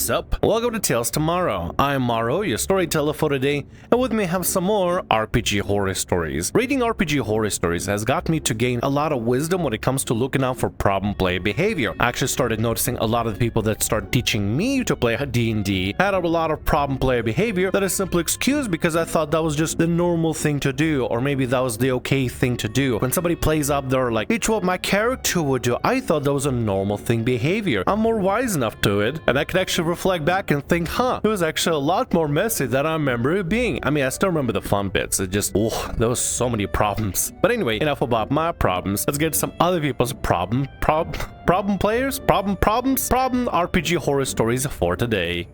What's up? Welcome to Tales Tomorrow. I'm Morrow, your storyteller for today, and with me I have some more RPG horror stories. Reading RPG horror stories has got me to gain a lot of wisdom when it comes to looking out for problem player behavior. I actually started noticing a lot of the people that started teaching me to play D&D had a lot of problem player behavior that I simply excused because I thought that was just the normal thing to do, or maybe that was the okay thing to do. When somebody plays up there like, it's what my character would do, I thought that was a normal thing behavior. I'm more wise enough to it, and I can actually reflect back and think, it was actually a lot more messy than I remember it being. I mean, I still remember the fun bits. It just, there was so many problems. But anyway, enough about my problems. Let's get to some other people's problem RPG horror stories for today.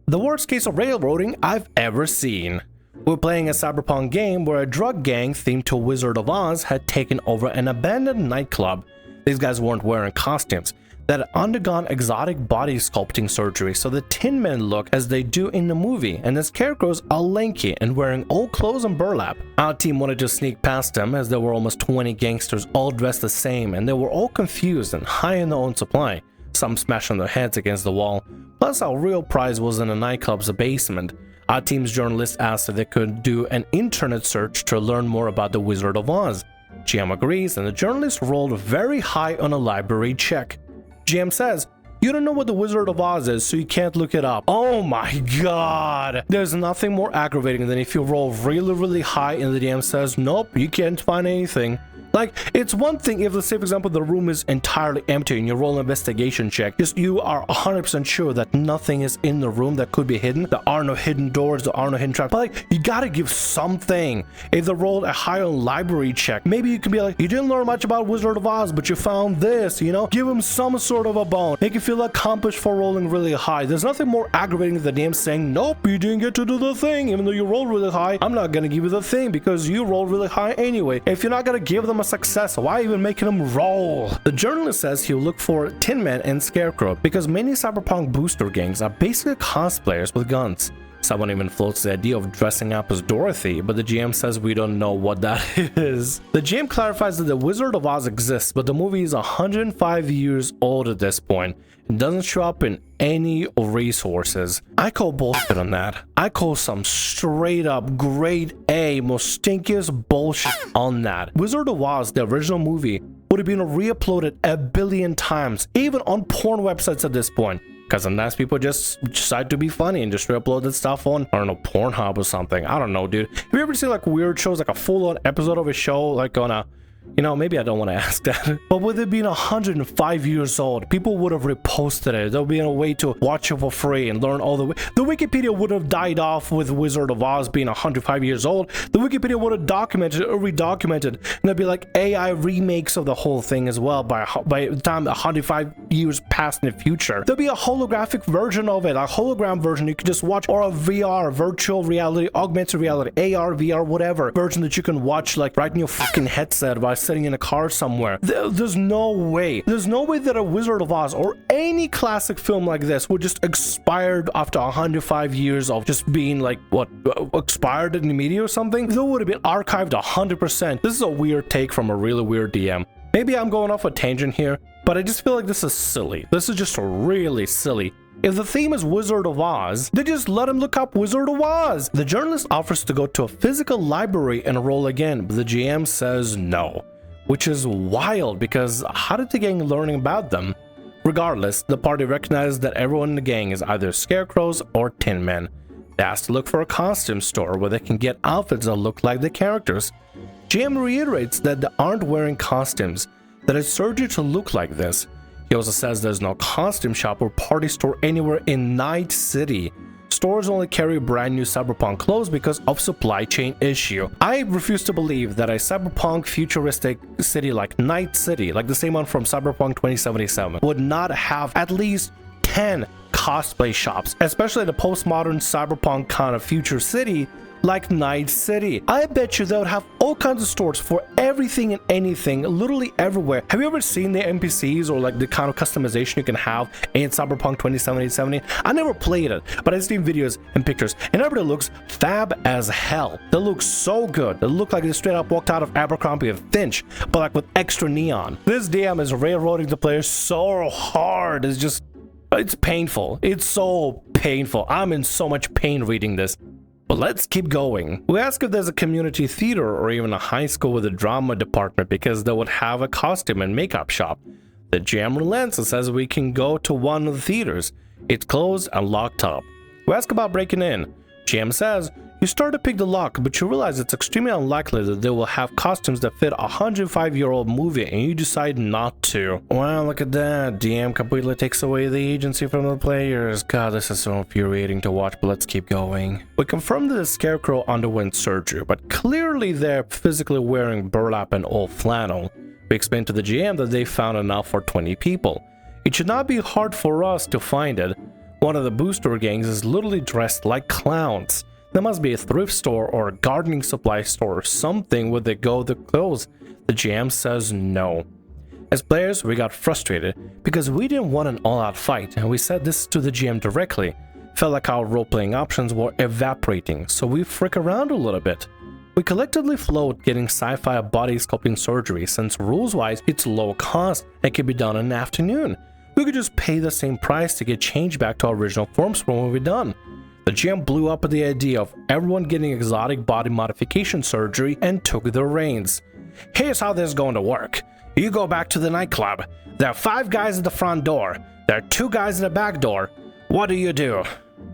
The worst case of railroading I've ever seen. We're playing a Cyberpunk game where a drug gang themed to Wizard of Oz had taken over an abandoned nightclub. These guys weren't wearing costumes. That had undergone exotic body sculpting surgery so the Tin Men look as they do in the movie, and the scarecrows are lanky and wearing old clothes and burlap. Our team wanted to sneak past them as there were almost 20 gangsters all dressed the same, and they were all confused and high in their own supply, some smashing their heads against the wall. Plus our real prize was in the nightclub's basement. Our team's journalist asked if they could do an internet search to learn more about the Wizard of Oz. GM agrees, and the journalist rolled very high on a library check. GM says, you don't know what the Wizard of Oz is, so you can't look it up. Oh my god! There's nothing more aggravating than if you roll really high and the DM says, nope, you can't find anything. Like, it's one thing if, let's say, for example, the room is entirely empty and you roll an investigation check. Just you are 100% sure that nothing is in the room that could be hidden. There are no hidden doors, there are no hidden traps. But like, you gotta give something. If they rolled a high on library check, maybe you can be like, you didn't learn much about Wizard of Oz, but you found this, you know? Give them some sort of a bone. Make you feel accomplished for rolling really high. There's nothing more aggravating than the DM saying, nope, you didn't get to do the thing. Even though you rolled really high, I'm not gonna give you the thing because you rolled really high anyway. If you're not gonna give them a success, why even making them roll? The journalist says he'll look for Tin Man and Scarecrow because many Cyberpunk booster gangs are basically cosplayers with guns. Someone even floats the idea of dressing up as Dorothy, but the GM says we don't know what that is. The GM clarifies that the Wizard of Oz exists, but the movie is 105 years old at this point. It doesn't show up in any resources. I call bullshit on that. I call some straight up grade A, most stinkiest bullshit on that. Wizard of Oz, the original movie, would have been re-uploaded a billion times, even on porn websites at this point. Because sometimes people just decide to be funny and just re-upload that stuff on, I don't know, Pornhub or something. I don't know, dude. Have you ever seen like weird shows, like a full-on episode of a show, like on a, you know, maybe I don't want to ask that. But with it being 105 years old, people would have reposted it. There would be a way to watch it for free and learn all the way. The Wikipedia would have died off with Wizard of Oz being 105 years old. The Wikipedia would have documented or redocumented. And there'd be like AI remakes of the whole thing as well by the time 105 years past in the future. There'll be a holographic version of it, a hologram version you can just watch, or a VR, virtual reality, augmented reality, AR, VR, whatever version that you can watch like right in your fucking headset by sitting in a car somewhere. There's no way that a Wizard of Oz or any classic film like this would just expired after 105 years of just being like, what, expired in the media or something. That would have been archived 100%. This is a weird take from a really weird DM. Maybe I'm going off a tangent here, but I just feel like this is silly. This is just really silly. If the theme is Wizard of Oz, then just let him look up Wizard of Oz. The journalist offers to go to a physical library and roll again, but the GM says no, which is wild because how did the gang learn about them? Regardless, the party recognizes that everyone in the gang is either scarecrows or tin men. They ask to look for a costume store where they can get outfits that look like the characters. GM reiterates that they aren't wearing costumes, that it's surgery to look like this. He also says there's no costume shop or party store anywhere in Night City. Stores only carry brand new Cyberpunk clothes because of supply chain issue. I refuse to believe that a Cyberpunk futuristic city like Night City, like the same one from Cyberpunk 2077, would not have at least 10 cosplay shops, especially the postmodern Cyberpunk kind of future city like Night City. I bet you they would have all kinds of stores for everything and anything, literally everywhere. Have you ever seen the NPCs or like the kind of customization you can have in Cyberpunk 2077? I never played it, but I've seen videos and pictures, and everybody looks fab as hell. They look so good. They look like they straight up walked out of Abercrombie and Finch, but like with extra neon. This DM is railroading the players so hard. It's just It's painful. It's so painful. I'm in so much pain reading this. But let's keep going. We ask if there's a community theater or even a high school with a drama department because they would have a costume and makeup shop. The GM relents and says we can go to one of the theaters. It's closed and locked up. We ask about breaking in. GM says, you start to pick the lock, but you realize it's extremely unlikely that they will have costumes that fit a 105-year-old movie and you decide not to. Wow, look at that. DM completely takes away the agency from the players. God, this is so infuriating to watch, but let's keep going. We confirm that the Scarecrow underwent surgery, but clearly they're physically wearing burlap and old flannel. We explain to the GM that they found enough for 20 people. It should not be hard for us to find it. One of the booster gangs is literally dressed like clowns. There must be a thrift store or a gardening supply store or something where they go to clothes. The GM says no. As players, we got frustrated because we didn't want an all-out fight, and we said this to the GM directly. Felt like our role-playing options were evaporating, so we frick around a little bit. We collectively float getting sci-fi body sculpting surgery since rules-wise it's low cost and can be done in an afternoon. We could just pay the same price to get changed back to our original forms when we're done. The GM blew up at the idea of everyone getting exotic body modification surgery and took the reins. Here's how this is going to work. You go back to the nightclub. There are 5 guys at the front door. There are 2 guys at the back door. What do you do?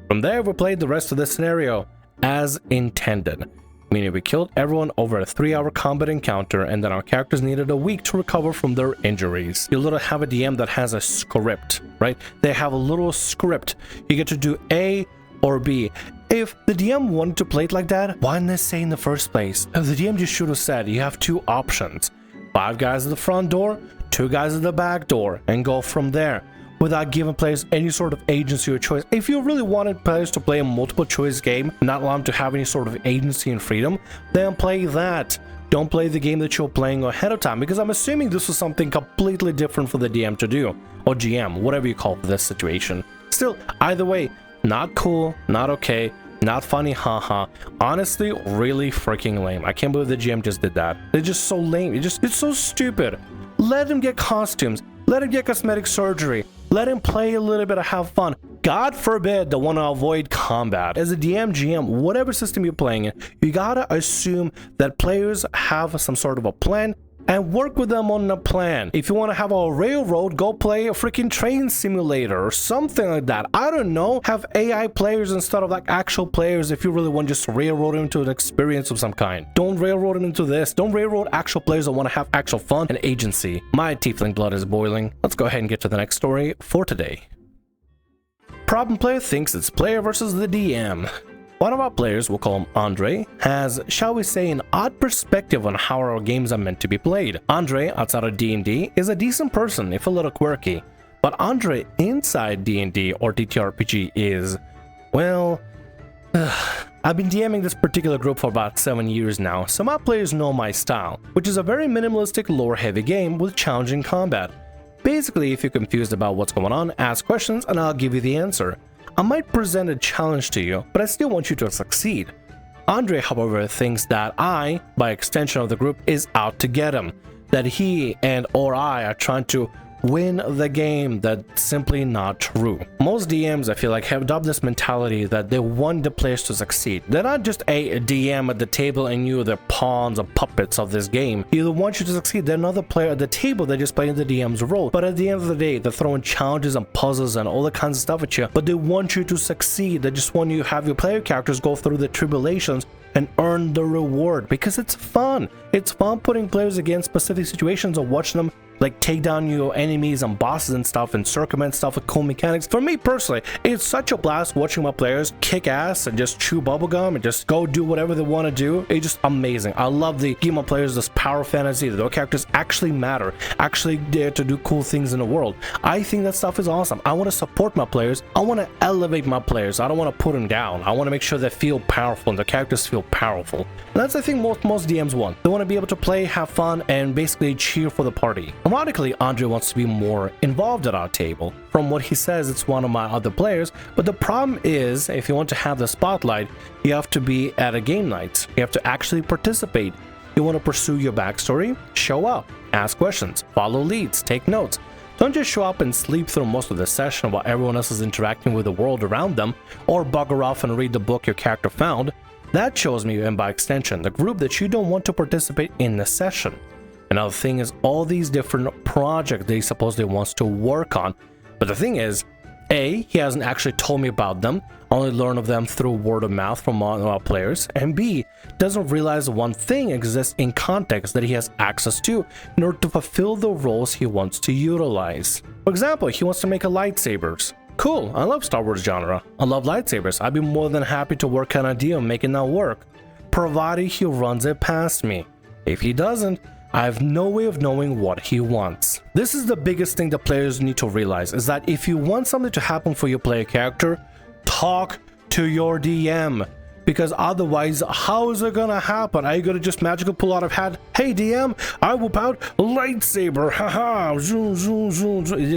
From there, we played the rest of the scenario as intended. Meaning we killed everyone over a 3-hour combat encounter and then our characters needed a week to recover from their injuries. You literally have a DM that has a script, right? They have a little script. You get to do A or B. If the DM wanted to play it like that, why didn't they say in the first place? The DM just should have said you have 2 options. 5 guys at the front door, 2 guys at the back door, and go from there. Without giving players any sort of agency or choice. If you really wanted players to play a multiple choice game, not allow them to have any sort of agency and freedom, then play that. Don't play the game that you're playing ahead of time, because I'm assuming this was something completely different for the DM to do, or GM, whatever you call this situation. Still, either way, not cool, not okay, not funny, haha. Honestly, really freaking lame. I can't believe the GM just did that. It's just so lame. It's so stupid. Let him get costumes. Let him get cosmetic surgery. Let him play a little bit and have fun. God forbid they want to avoid combat. As a DM, GM, whatever system you're playing in, you gotta assume that players have some sort of a plan and work with them on a plan. If you want to have a railroad, go play a freaking train simulator or something like that. I don't know. Have AI players instead of like actual players if you really want just to railroad them into an experience of some kind. Don't railroad them into this. Don't railroad actual players that want to have actual fun and agency. My tiefling blood is boiling. Let's go ahead and get to the next story for today. Problem player thinks it's player versus the DM. One of our players, we'll call him Andre, has, shall we say, an odd perspective on how our games are meant to be played. Andre, outside of D&D, is a decent person, if a little quirky. But Andre inside D&D or TTRPG is, well, I've been DMing this particular group for about 7 years now, so my players know my style, which is a very minimalistic lore-heavy game with challenging combat. Basically, if you're confused about what's going on, ask questions and I'll give you the answer. I might present a challenge to you, but I still want you to succeed. Andre, however, thinks that I, by extension of the group, is out to get him. That he and or I are trying to win the game. That's simply not true. Most DMs, I feel like, have adopted this mentality that they want the players to succeed. They're not just a DM at the table and you are the pawns or puppets of this game. They want you to succeed. They're another player at the table. They're just playing the DM's role. But at the end of the day, they're throwing challenges and puzzles and all the kinds of stuff at you. But they want you to succeed. They just want you to have your player characters go through the tribulations and earn the reward because it's fun. It's fun putting players against specific situations or watching them like take down your enemies and bosses and stuff and circumvent stuff with cool mechanics. For me personally, it's such a blast watching my players kick ass and just chew bubblegum and just go do whatever they want to do. It's just amazing. I love the give my players this power fantasy that their characters actually matter, actually dare to do cool things in the world. I think that stuff is awesome. I want to support my players. I want to elevate my players. I don't want to put them down. I want to make sure they feel powerful and their characters feel powerful. And that's the thing most DMs want. They want to be able to play, have fun, and basically cheer for the party. Ironically, Andre wants to be more involved at our table. From what he says, it's one of my other players, but the problem is, if you want to have the spotlight, you have to be at a game night. You have to actually participate. You want to pursue your backstory, show up, ask questions, follow leads, take notes. Don't just show up and sleep through most of the session while everyone else is interacting with the world around them, or bugger off and read the book your character found. That shows me, and by extension, the group that you don't want to participate in the session. Another thing is all these different projects that he supposedly wants to work on. But the thing is, A, he hasn't actually told me about them, only learned of them through word of mouth from other players, and B, doesn't realize one thing exists in context that he has access to in order to fulfill the roles he wants to utilize. For example, he wants to make a lightsabers. Cool, I love Star Wars genre. I love lightsabers. I'd be more than happy to work on an idea of making that work, provided he runs it past me. If he doesn't, I have no way of knowing what he wants. This is the biggest thing that players need to realize, is that if you want something to happen for your player character, talk to your DM. Because otherwise, how is it gonna happen? Are you gonna just magically pull out of hat, hey DM, I whip out a lightsaber, haha, zoom, zoom, zoom, zoom. It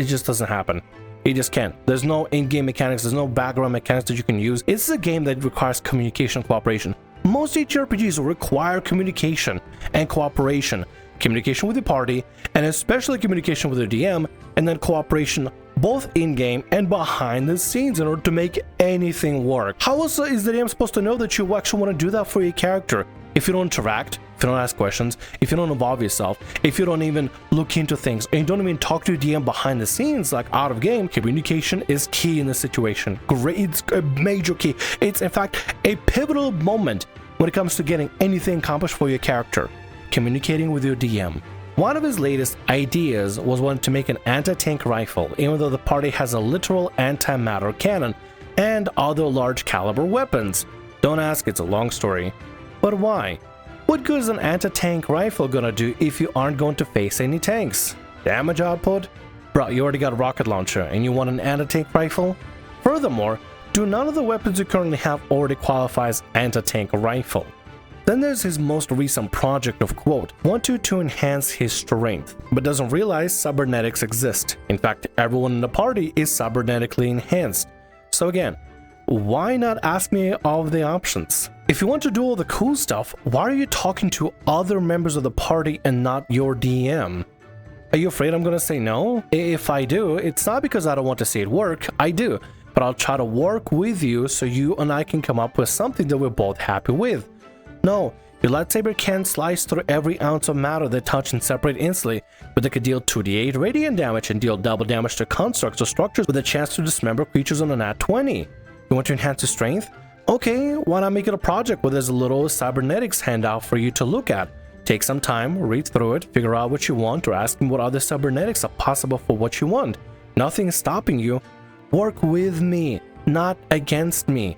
just doesn't happen. It just can't. There's no in-game mechanics, there's no background mechanics that you can use. It's a game that requires communication and cooperation. Most HRPGs require communication and cooperation. Communication with the party, and especially communication with the DM, and then cooperation both in-game and behind the scenes in order to make anything work. How else is the DM supposed to know that you actually want to do that for your character? If you don't interact, if you don't ask questions, if you don't involve yourself, if you don't even look into things, and you don't even talk to your DM behind the scenes, like out of game, communication is key in this situation. Great, it's a major key. It's in fact a pivotal moment when it comes to getting anything accomplished for your character. Communicating with your DM. One of his latest ideas was one to make an anti-tank rifle, even though the party has a literal antimatter cannon and other large caliber weapons. Don't ask, it's a long story. But why? What good is an anti-tank rifle gonna do if you aren't going to face any tanks? Damage output? Bro, you already got a rocket launcher and you want an anti-tank rifle? Furthermore, do none of the weapons you currently have already qualify as anti-tank rifle? Then there's his most recent project of quote, wanted to enhance his strength, but doesn't realize cybernetics exist. In fact, everyone in the party is cybernetically enhanced. So again, why not ask me all of the options? If you want to do all the cool stuff, why are you talking to other members of the party and not your DM? Are you afraid I'm gonna say no? If I do, it's not because I don't want to see it work, I do, but I'll try to work with you so you and I can come up with something that we're both happy with. No, your lightsaber can't slice through every ounce of matter they touch and separate instantly, but it could deal 2d8 radiant damage and deal double damage to constructs or structures with a chance to dismember creatures on a nat 20. You want to enhance your strength? Okay, why not make it a project where there's a little cybernetics handout for you to look at? Take some time, read through it, figure out what you want, or ask me what other cybernetics are possible for what you want. Nothing is stopping you. Work with me, not against me.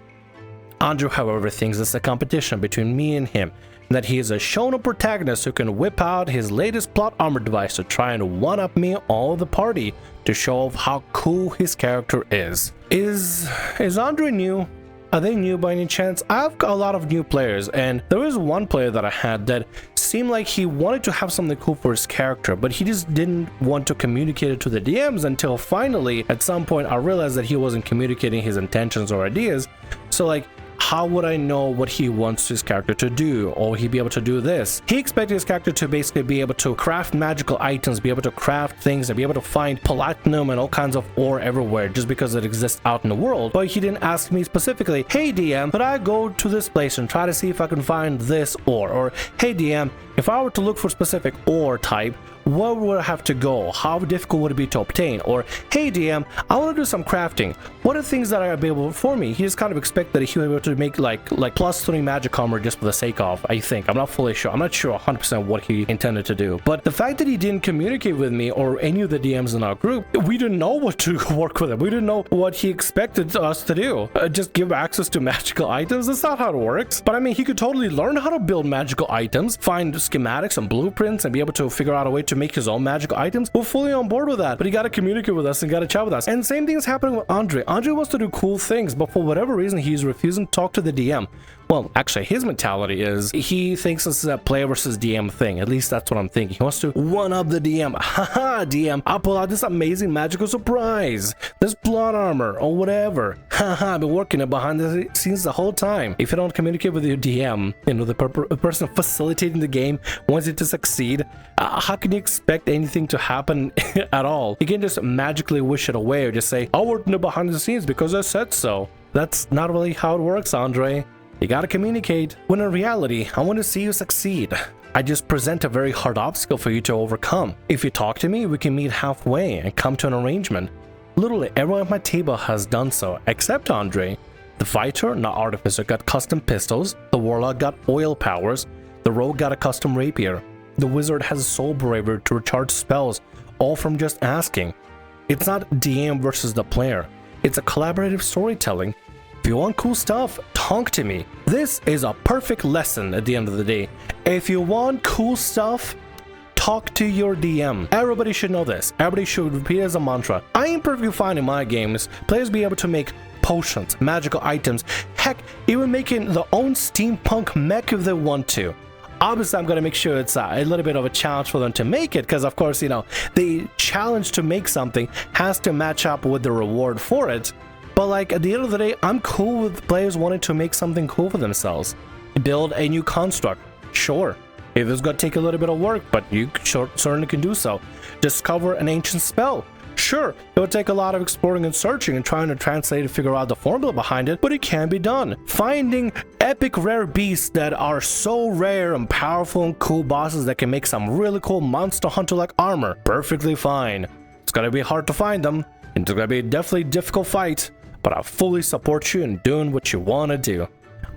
Andrew, however, thinks it's a competition between me and him, and that he is a shounen protagonist who can whip out his latest plot armor device to try and one-up me all the party to show off how cool his character is. Is Andrew new? Are they new by any chance? I've got a lot of new players, and there was one player that I had that seemed like he wanted to have something cool for his character, but he just didn't want to communicate it to the DMs until finally, at some point, I realized that he wasn't communicating his intentions or ideas. So like, how would I know what he wants his character to do, or he'd be able to do this? He expected his character to basically be able to craft magical items, be able to craft things, and be able to find platinum and all kinds of ore everywhere just because it exists out in the world. But he didn't ask me specifically, hey DM, could I go to this place and try to see if I can find this ore? Or hey DM, if I were to look for a specific ore type, where would I have to go? How difficult would it be to obtain? Or hey DM, I want to do some crafting. What are things that are available for me? He just kind of expected that he would be able to make like +3 magic armor just for the sake of, I think. I'm not fully sure. I'm not sure 100% what he intended to do. But the fact that he didn't communicate with me or any of the DMs in our group, we didn't know what to work with him. We didn't know what he expected us to do. Just give access to magical items? That's not how it works. But I mean, he could totally learn how to build magical items, find schematics and blueprints, and be able to figure out a way to make his own magical items. We're fully on board with that, but he got to communicate with us and got to chat with us. And same thing is happening with Andre. Andre wants to do cool things, but for whatever reason, he's refusing to talk to the DM. Well, actually, his mentality is he thinks this is a player versus DM thing. At least that's what I'm thinking. He wants to one up the DM. Haha, DM, I'll pull out this amazing magical surprise. This blood armor or whatever. Haha, I've been working it behind the scenes the whole time. If you don't communicate with your DM, you know, the person facilitating the game wants it to succeed, how can you expect anything to happen at all? You can just magically wish it away or just say, I'll work it behind the scenes because I said so. That's not really how it works, Andre. You gotta communicate. When in reality, I want to see you succeed. I just present a very hard obstacle for you to overcome. If you talk to me, we can meet halfway and come to an arrangement. Literally everyone at my table has done so, except Andre. The fighter, not artificer, got custom pistols. The warlock got oil powers. The rogue got a custom rapier. The wizard has soul bravery to recharge spells, all from just asking. It's not DM versus the player. It's a collaborative storytelling. If you want cool stuff, talk to me. This is a perfect lesson at the end of the day. If you want cool stuff, talk to your DM. Everybody should know this. Everybody should repeat it as a mantra. I am perfectly fine in my games. Players be able to make potions, magical items, heck, even making their own steampunk mech if they want to. Obviously, I'm going to make sure it's a little bit of a challenge for them to make it, because of course, you know, the challenge to make something has to match up with the reward for it. But like at the end of the day, I'm cool with players wanting to make something cool for themselves. Build a new construct. Sure. If it's going to take a little bit of work, but you certainly can do so. Discover an ancient spell. Sure, it would take a lot of exploring and searching and trying to translate and figure out the formula behind it, but it can be done. Finding epic rare beasts that are so rare and powerful and cool bosses that can make some really cool monster hunter-like armor. Perfectly fine. It's going to be hard to find them. It's going to be a definitely difficult fight. But I fully support you in doing what you want to do.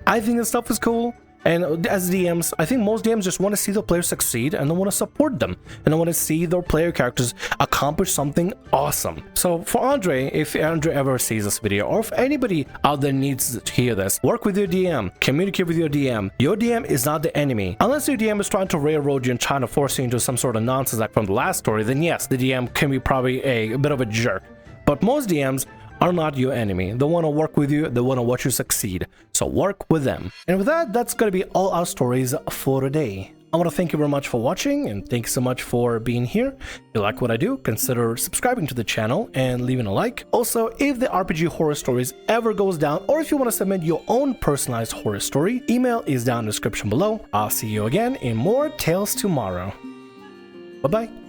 I think this stuff is cool, and as DMs, I think most DMs just want to see the players succeed and they want to support them, and they want to see their player characters accomplish something awesome. So for Andre, if Andre ever sees this video, or if anybody out there needs to hear this, work with your DM, communicate with your DM. Your DM is not the enemy. Unless your DM is trying to railroad you and trying to force you into some sort of nonsense like from the last story, then yes, the DM can be probably a bit of a jerk. But most DMs are not your enemy. They want to work with you. They want to watch you succeed. So work with them. And with that, that's going to be all our stories for today. I want to thank you very much for watching, and thanks so much for being here. If you like what I do, consider subscribing to the channel and leaving a like. Also, if the RPG Horror Stories ever goes down, or if you want to submit your own personalized horror story, email is down in the description below. I'll see you again in more Tales Tomorrow. Bye-bye.